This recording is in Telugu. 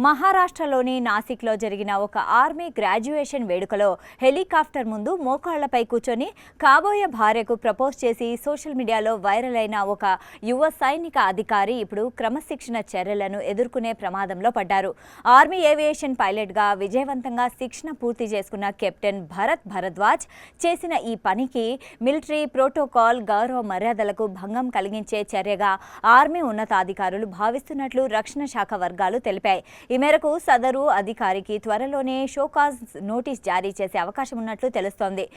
మహారాష్ట్రలోని నాసిక్లో జరిగిన ఒక ఆర్మీ గ్రాడ్యుయేషన్ వేడుకలో హెలికాప్టర్ ముందు మోకాళ్లపై కూర్చొని కాబోయే భార్యకు ప్రపోజ్ చేసి సోషల్ మీడియాలో వైరల్ అయిన ఒక యువ సైనిక అధికారి ఇప్పుడు క్రమశిక్షణ చర్యలను ఎదుర్కొనే ప్రమాదంలో పడ్డారు. ఆర్మీ ఏవియేషన్ పైలట్గా విజయవంతంగా శిక్షణ పూర్తి చేసుకున్న కెప్టెన్ భరత్ భరద్వాజ్ చేసిన ఈ పనికి మిలిటరీ ప్రోటోకాల్ గౌరవ మర్యాదలకు భంగం కలిగించే చర్యగా ఆర్మీ ఉన్నతాధికారులు భావిస్తున్నట్లు రక్షణ శాఖ వర్గాలు తెలిపాయి. ఈ మేరకు సదరు అధికారికి త్వరలోనే షోకాజ్ నోటీస్ జారీ చేసే అవకాశం ఉన్నట్లు తెలుస్తోంది.